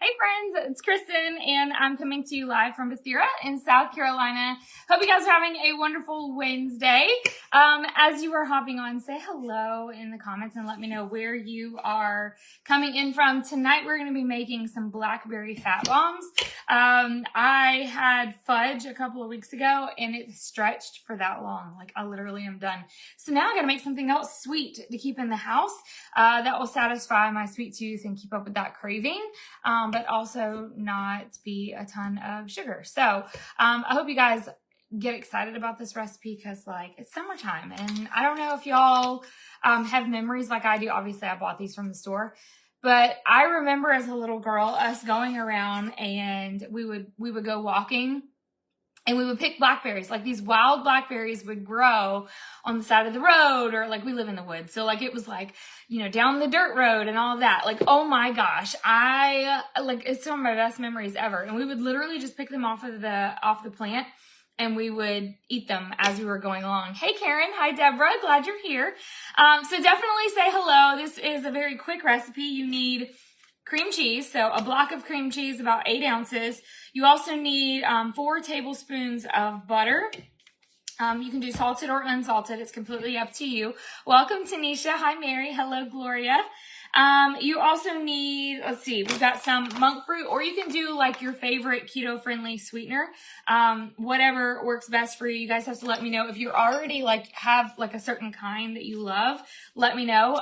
Hey friends, it's Kristen and I'm coming to you live from Bethera in South Carolina. Hope you guys are having a wonderful Wednesday. As you are hopping on, say hello in the comments and let me know where you are coming in from. Tonight we're going to be making some Blackberry Fat Bombs. I had fudge a couple of weeks ago and it stretched for that long. Like I literally am done. So now I got to make something else sweet to keep in the house that will satisfy my sweet tooth and keep up with that craving. But also not be a ton of sugar. So I hope you guys get excited about this recipe because like it's summertime and I don't know if y'all have memories like I do. Obviously I bought these from the store, but I remember as a little girl us going around and we would go walking and we would pick blackberries. Like these wild blackberries would grow on the side of the road, or like we live in the woods. So like it was like, you know, down the dirt road and all of that. Like, oh my gosh, it's some of my best memories ever. And we would literally just pick them off the plant and we would eat them as we were going along. Hey Karen, hi Deborah, glad you're here. So definitely say hello. This is a very quick recipe. You need cream cheese, so a block of cream cheese, about 8 ounces. You also need 4 tablespoons of butter. You can do salted or unsalted. It's completely up to you. Welcome, Tanisha. Hi, Mary. Hello, Gloria. You also need, let's see, we've got some monk fruit, or you can do like your favorite keto-friendly sweetener. Whatever works best for you. You guys have to let me know if you already like have like a certain kind that you love. Let me know.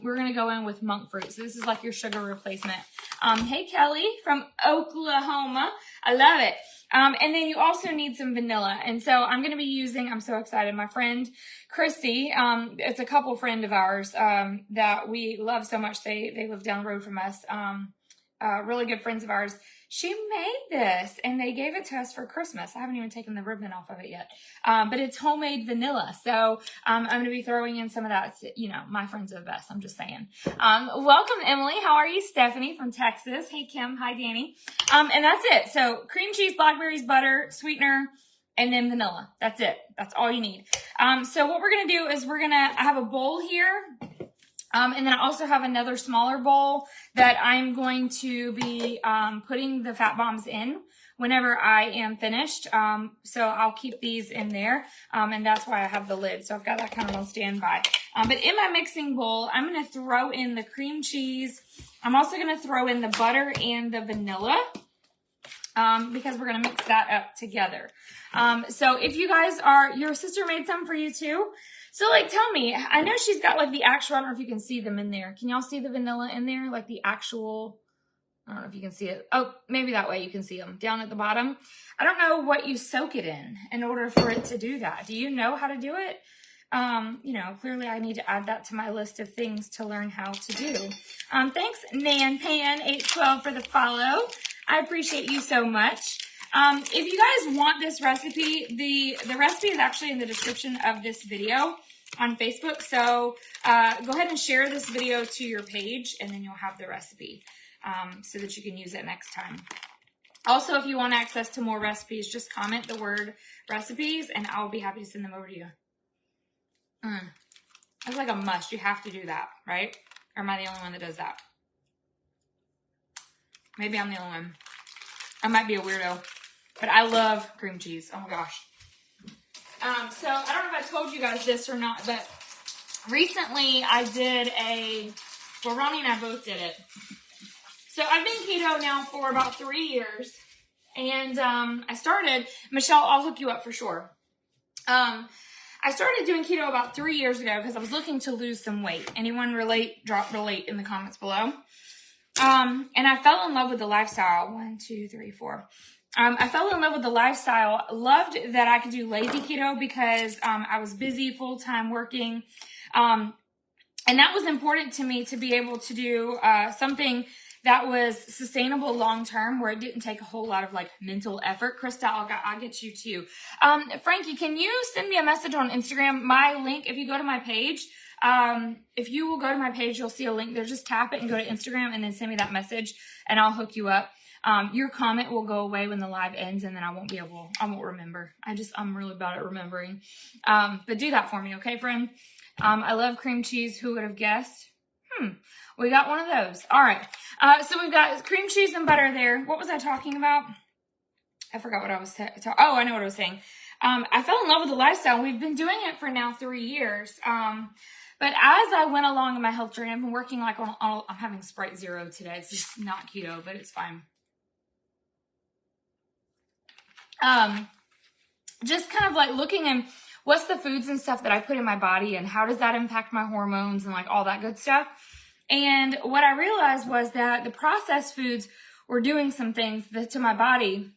We're going to go in with monk fruit. So this is like your sugar replacement. Hey, Kelly from Oklahoma. I love it. And then you also need some vanilla. And so I'm going to be using, I'm so excited, my friend Christy, it's a couple friend of ours, that we love so much. They live down the road from us. Really good friends of ours. She made this and they gave it to us for Christmas. I haven't even taken the ribbon off of it yet. But it's homemade vanilla. So, I'm going to be throwing in some of that. You know, my friends are the best. I'm just saying. Welcome, Emily. How are you? Stephanie from Texas. Hey, Kim. Hi, Danny. And that's it. So cream cheese, blackberries, butter, sweetener, and then vanilla. That's it. That's all you need. So what we're going to do is I have a bowl here. And then I also have another smaller bowl that I'm going to be putting the fat bombs in whenever I am finished. So I'll keep these in there, and that's why I have the lid. So I've got that kind of on standby. But in my mixing bowl, I'm going to throw in the cream cheese. I'm also going to throw in the butter and the vanilla because we're going to mix that up together. So if you guys your sister made some for you too. So, like, tell me, I know she's got, like, the actual, I don't know if you can see them in there. Can y'all see the vanilla in there? Like, the actual, I don't know if you can see it. Oh, maybe that way you can see them down at the bottom. I don't know what you soak it in order for it to do that. Do you know how to do it? You know, clearly I need to add that to my list of things to learn how to do. Thanks, NanPan812 for the follow. I appreciate you so much. If you guys want this recipe, the recipe is actually in the description of this video on Facebook. So go ahead and share this video to your page and then you'll have the recipe so that you can use it next time. Also, if you want access to more recipes, just comment the word recipes and I'll be happy to send them over to you. That's like a must. You have to do that, right? Or am I the only one that does that? Maybe I'm the only one. I might be a weirdo. But I love cream cheese. Oh my gosh. So I don't know if I told you guys this or not, but recently I did well, Ronnie and I both did it. So I've been keto now for about 3 years. And I started, Michelle, I'll hook you up for sure. I started doing keto about 3 years ago because I was looking to lose some weight. Anyone relate? Drop relate in the comments below. And I fell in love with the lifestyle. 1, 2, 3, 4. I fell in love with the lifestyle, loved that I could do lazy keto because I was busy full-time working. And that was important to me to be able to do something that was sustainable long-term where it didn't take a whole lot of like mental effort. Krista, I'll get you too. Frankie, can you send me a message on Instagram? My link, if you go to my page, if you will go to my page, you'll see a link there. Just tap it and go to Instagram and then send me that message and I'll hook you up. Your comment will go away when the live ends and then I won't remember. I'm really bad at remembering. But do that for me, okay, friend? I love cream cheese. Who would have guessed? We got one of those. All right. So we've got cream cheese and butter there. What was I talking about? I forgot what I was oh, I know what I was saying. I fell in love with the lifestyle. We've been doing it for now 3 years. But as I went along in my health journey, I've been working like on I'm having Sprite Zero today. It's just not keto, but it's fine. Just kind of like looking at what's the foods and stuff that I put in my body and how does that impact my hormones and like all that good stuff. And what I realized was that the processed foods were doing some things to my body.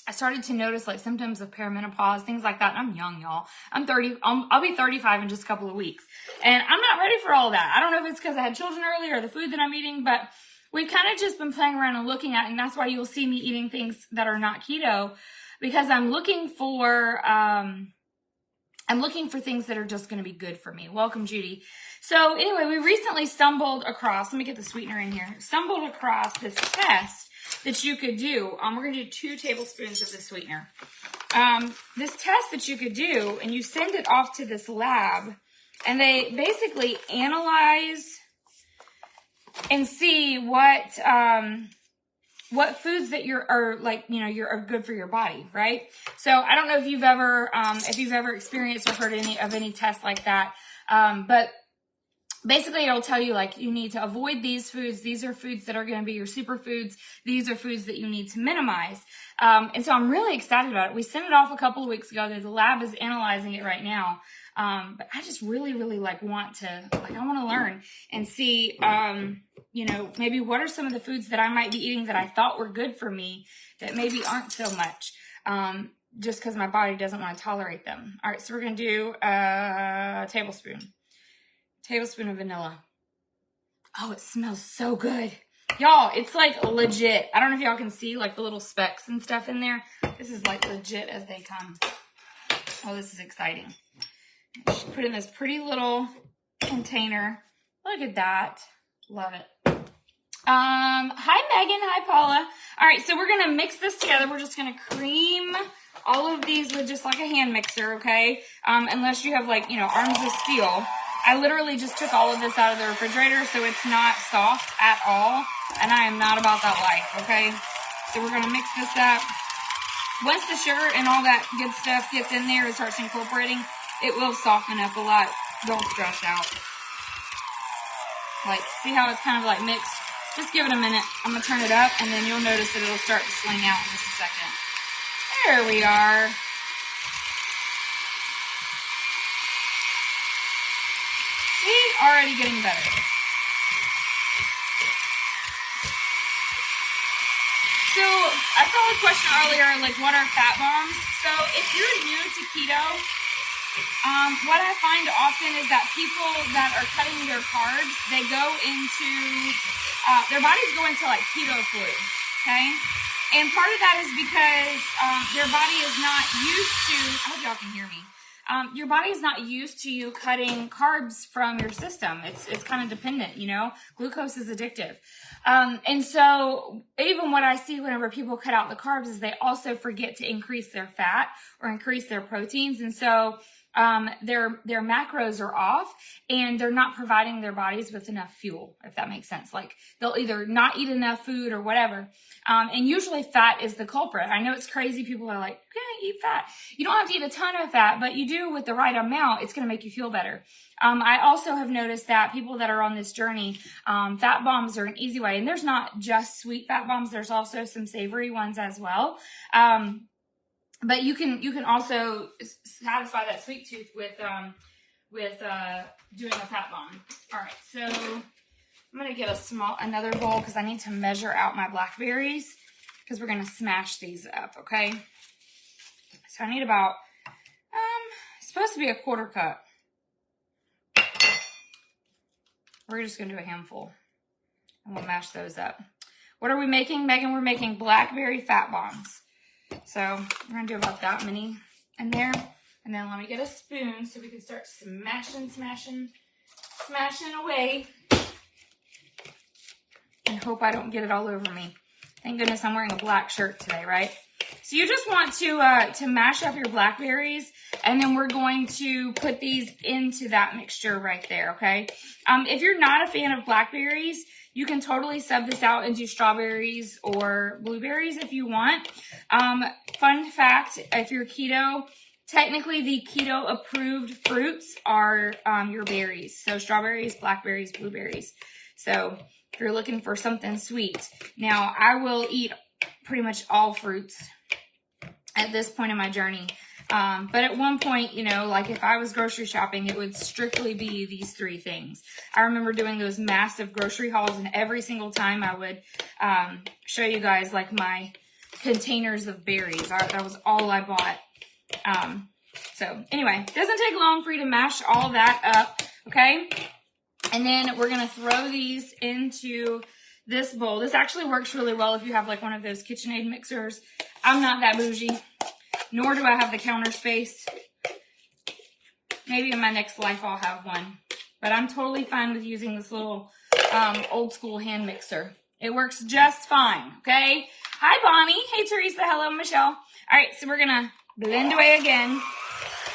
I started to notice like symptoms of perimenopause, things like that. I'm young, y'all. I'm 30. I'll be 35 in just a couple of weeks. And I'm not ready for all that. I don't know if it's because I had children earlier or the food that I'm eating, but we've kind of just been playing around and looking at, and that's why you'll see me eating things that are not keto, because I'm looking for things that are just going to be good for me. Welcome, Judy. So anyway, we recently stumbled across, let me get the sweetener in here, stumbled across this test that you could do. We're going to do 2 tablespoons of the sweetener. This test that you could do, and you send it off to this lab, and they basically analyze and see what foods that are good for your body, right? So I don't know if you've ever experienced or heard any tests like that, but basically it'll tell you like you need to avoid these foods. These are foods that are going to be your superfoods. These are foods that you need to minimize. And so I'm really excited about it. We sent it off a couple of weeks ago. The lab is analyzing it right now. But I just really, really I want to learn and see, maybe what are some of the foods that I might be eating that I thought were good for me that maybe aren't so much, just because my body doesn't want to tolerate them. All right. So we're going to do a tablespoon of vanilla. Oh, it smells so good. Y'all, it's like legit. I don't know if y'all can see like the little specks and stuff in there. This is like legit as they come. Oh, this is exciting. Put in this pretty little container. Look at that. Love it. Hi, Megan. Hi, Paula. All right, so we're going to mix this together. We're just going to cream all of these with just like a hand mixer, okay? Unless you have like, arms of steel. I literally just took all of this out of the refrigerator, so it's not soft at all. And I am not about that life, okay? So we're going to mix this up. Once the sugar and all that good stuff gets in there and starts incorporating, it will soften up a lot. Don't stress out. Like, see how it's kind of like mixed? Just give it a minute. I'm going to turn it up, and then you'll notice that it'll start to sling out in just a second. There we are. See? Already getting better. So, I saw a question earlier, like, what are fat bombs? So, if you're new to keto, what I find often is that people that are cutting their carbs, they go into, their bodies go into like keto flu, okay? And part of that is because their body is not used to, I hope y'all can hear me. Your body is not used to you cutting carbs from your system. It's kind of dependent, Glucose is addictive. And so even what I see whenever people cut out the carbs is they also forget to increase their fat or increase their proteins. And so their macros are off and they're not providing their bodies with enough fuel, if that makes sense. Like they'll either not eat enough food or whatever. And usually fat is the culprit. I know it's crazy. People are like, okay, eat fat. You don't have to eat a ton of fat, but you do with the right amount. It's going to make you feel better. I also have noticed that people that are on this journey, fat bombs are an easy way. And there's not just sweet fat bombs. There's also some savory ones as well. But you can also satisfy that sweet tooth with doing a fat bomb. All right, so I'm gonna get another bowl because I need to measure out my blackberries because we're gonna smash these up. Okay, so I need about it's supposed to be a 1/4 cup. We're just gonna do a handful and we'll mash those up. What are we making, Megan? We're making blackberry fat bombs. So we're going to do about that many in there. And then let me get a spoon so we can start smashing away. And hope I don't get it all over me. Thank goodness I'm wearing a black shirt today, right? So you just want to mash up your blackberries, and then we're going to put these into that mixture right there, okay? If you're not a fan of blackberries, you can totally sub this out into strawberries or blueberries if you want. Fun fact, if you're keto, technically the keto approved fruits are your berries. So strawberries, blackberries, blueberries. So if you're looking for something sweet. Now, I will eat pretty much all fruits at this point in my journey. But at one point, you know, like if I was grocery shopping, it would strictly be these three things. I remember doing those massive grocery hauls, and every single time I would show you guys like my containers of berries. That was all I bought. So anyway, it doesn't take long for you to mash all that up, okay? And then we're going to throw these into this bowl. This actually works really well if you have like one of those KitchenAid mixers. I'm not that bougie, nor do I have the counter space. Maybe in my next life I'll have one. But I'm totally fine with using this little old school hand mixer. It works just fine, okay? Hi, Bonnie. Hey, Teresa. Hello, Michelle. All right, so we're going to blend away again.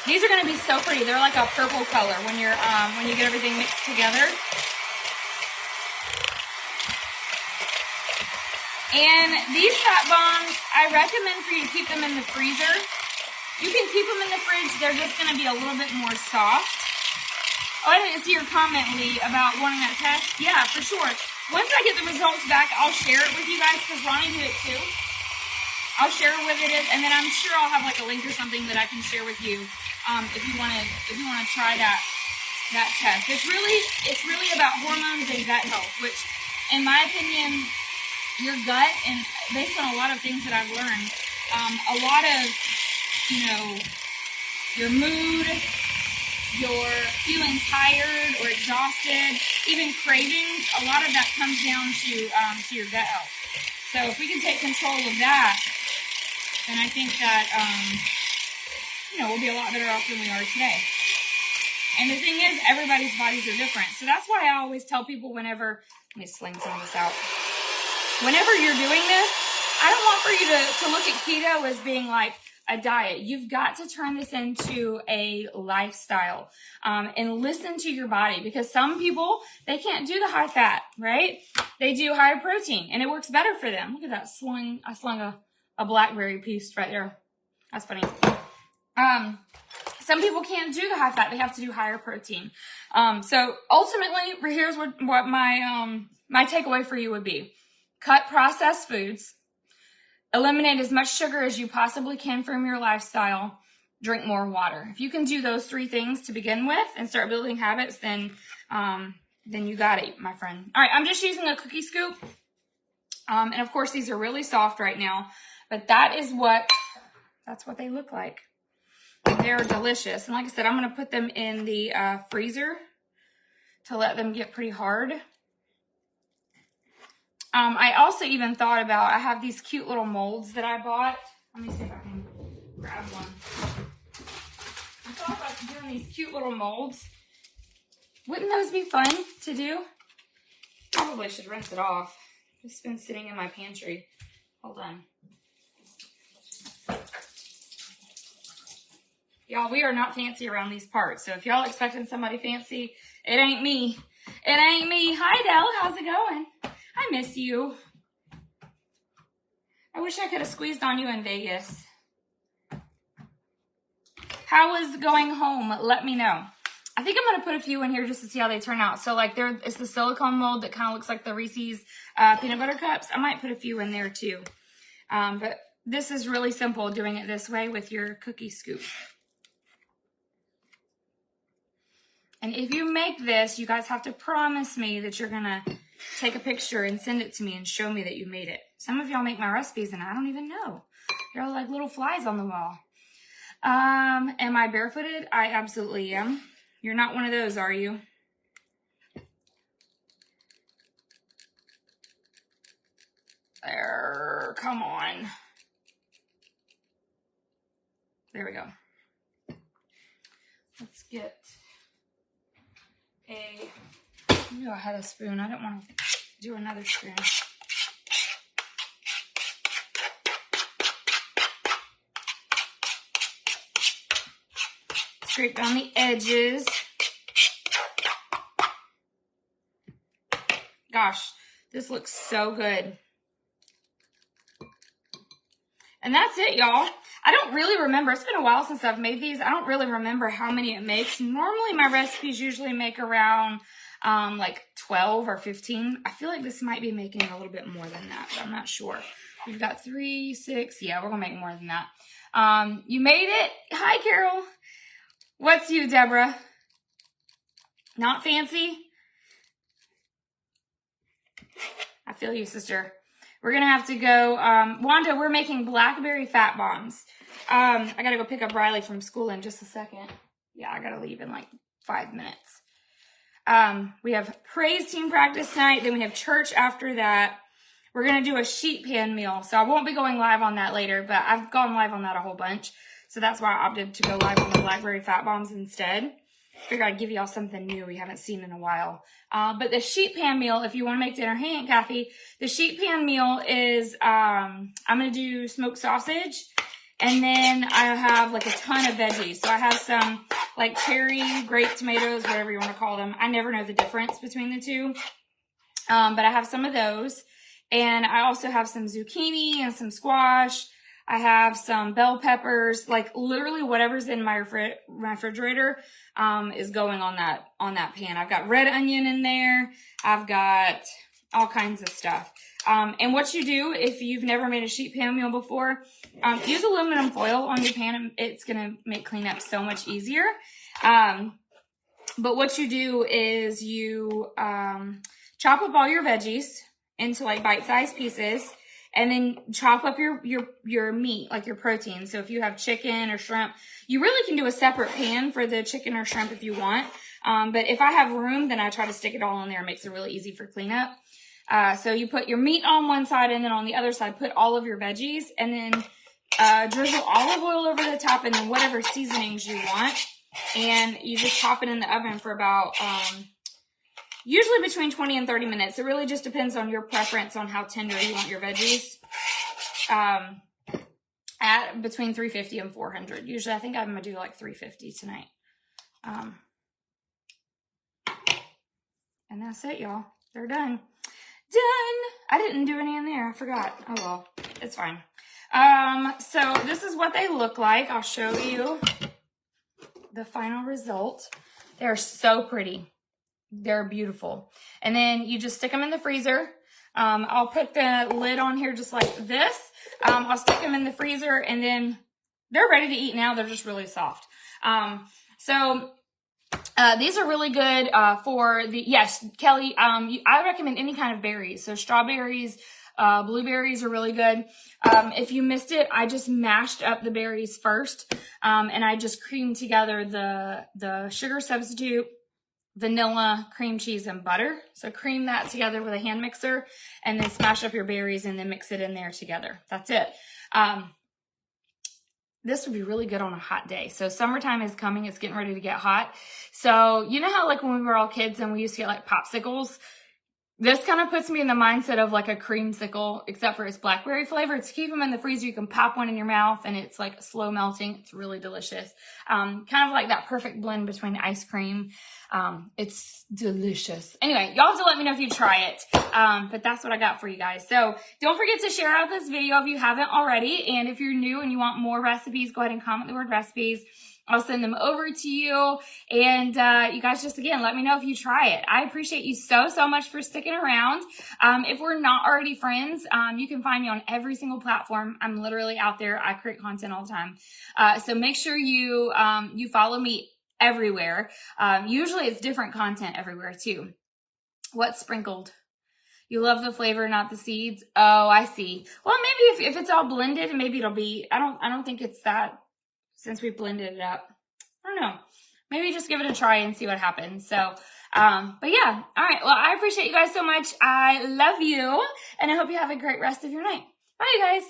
These are going to be so pretty. They're like a purple color when you get everything mixed together. And these fat bombs, I recommend for you to keep them in the freezer. You can keep them in the fridge. They're just going to be a little bit more soft. Oh, I didn't see your comment, Lee, about wanting that test. Yeah, for sure. Once I get the results back, I'll share it with you guys because Ronnie did it too. I'll share it with it, and then I'm sure I'll have like a link or something that I can share with you if you want to try that test. It's really about hormones and gut health, which, in my opinion, your gut, and based on a lot of things that I've learned, a lot of, you know, your mood, your feeling tired or exhausted, even cravings, a lot of that comes down to your gut health. So if we can take control of that, then I think that, you know, we'll be a lot better off than we are today. And the thing is, everybody's bodies are different. So that's why I always tell people whenever, let me sling some of this out. Whenever you're doing this, I don't want for you to look at keto as being like a diet. You've got to turn this into a lifestyle and listen to your body, because some people, they can't do the high fat, right? They do higher protein and it works better for them. Look at that sling. I slung a blackberry piece right there. That's funny. Some people can't do the high fat. They have to do higher protein. So ultimately, here's what my takeaway for you would be. Cut processed foods. Eliminate as much sugar as you possibly can from your lifestyle. Drink more water. If you can do those three things to begin with and start building habits, then you got it, my friend. All right, I'm just using a cookie scoop. And of course, these are really soft right now, but that's what they look like. They're delicious. And like I said, I'm going to put them in the freezer to let them get pretty hard. I also even thought about, I have these cute little molds that I bought. Let me see if I can grab one. I thought about doing these cute little molds. Wouldn't those be fun to do? Probably should rinse it off. It's been sitting in my pantry. Hold on. Y'all, we are not fancy around these parts. So if y'all expecting somebody fancy, it ain't me. It ain't me. Hi, Dell. How's it going? I miss you. I wish I could have squeezed on you in Vegas. How was going home? Let me know. I think I'm going to put a few in here just to see how they turn out. So like it's the silicone mold that kind of looks like the Reese's peanut butter cups. I might put a few in there too. But this is really simple, doing it this way with your cookie scoop. And if you make this, you guys have to promise me that you're going to take a picture and send it to me and show me that you made it. Some of y'all make my recipes and I don't even know. You're like little flies on the wall. Am I barefooted? I absolutely am. You're not one of those, are you? There, come on. There we go. Let's get I knew I had a spoon. I didn't want to do another spoon. scrape down the edges. Gosh, this looks so good. And that's it, y'all. I don't really remember. It's been a while since I've made these. I don't really remember how many it makes. Normally, my recipes usually make around like 12 or 15. I feel like this might be making a little bit more than that, but I'm not sure. We've got 3, 6. Yeah, we're going to make more than that. You made it. Hi, Carol. What's you, Deborah? Not fancy? I feel you, sister. We're going to have to go, Wanda, we're making Blackberry Fat Bombs. I got to go pick up Riley from school in just a second. Yeah, I got to leave in like 5 minutes. We have praise team practice tonight. Then we have church after that. We're going to do a sheet pan meal. So I won't be going live on that later, but I've gone live on that a whole bunch. So that's why I opted to go live on the Blackberry Fat Bombs instead. Figured I'd give y'all something new we haven't seen in a while. But the sheet pan meal, if you want to make dinner, hey, Aunt Kathy, the sheet pan meal is, I'm going to do smoked sausage. And then I have like a ton of veggies. So I have some like cherry, grape tomatoes, whatever you want to call them. I never know the difference between the two. But I have some of those. And I also have some zucchini and some squash. I have some bell peppers, like literally whatever's in my refrigerator is going on that pan. I've got red onion in there. I've got all kinds of stuff. And what you do if you've never made a sheet pan meal before, use aluminum foil on your pan. It's going to make cleanup so much easier. But what you do is you chop up all your veggies into like bite-sized pieces. And then chop up your meat, like your protein. So if you have chicken or shrimp, you really can do a separate pan for the chicken or shrimp if you want. But if I have room, then I try to stick it all in there. It makes it really easy for cleanup. So you put your meat on one side, and then on the other side, put all of your veggies, and then drizzle olive oil over the top, and then whatever seasonings you want. And you just pop it in the oven for about usually between 20 and 30 minutes. It really just depends on your preference on how tender you want your veggies. At between 350 and 400. Usually I think I'm going to do like 350 tonight. And that's it, y'all. They're done. Done! I didn't do any in there. I forgot. Oh well. It's fine. So this is what they look like. I'll show you the final result. They're so pretty. They're beautiful. And then you just stick them in the freezer. I'll put the lid on here just like this. I'll stick them in the freezer, and then they're ready to eat now. They're just really soft. These are really good for the, yes, Kelly, I recommend any kind of berries. So strawberries, blueberries are really good. If you missed it, I just mashed up the berries first, and I just creamed together the sugar substitute, vanilla, cream cheese, and butter. So cream that together with a hand mixer, and then smash up your berries and then mix it in there together. That's it. This would be really good on a hot day. So summertime is coming. It's getting ready to get hot. So you know how like when we were all kids and we used to get like popsicles? This kind of puts me in the mindset of like a creamsicle, except for it's blackberry flavored. To keep them in the freezer, you can pop one in your mouth and it's like slow melting. It's really delicious. Kind of like that perfect blend between ice cream. It's delicious. Anyway, y'all have to let me know if you try it. But that's what I got for you guys. So don't forget to share out this video if you haven't already. And if you're new and you want more recipes, go ahead and comment the word recipes. I'll send them over to you. And you guys just, again, let me know if you try it. I appreciate you so, so much for sticking around. If we're not already friends, you can find me on every single platform. I'm literally out there. I create content all the time. So make sure you follow me everywhere. Usually it's different content everywhere too. What's sprinkled? You love the flavor, not the seeds? Oh, I see. Well, maybe if it's all blended, maybe it'll be, I don't think it's that. Since we blended it up, I don't know. Maybe just give it a try and see what happens. So, but yeah. All right. Well, I appreciate you guys so much. I love you, and I hope you have a great rest of your night. Bye, you guys.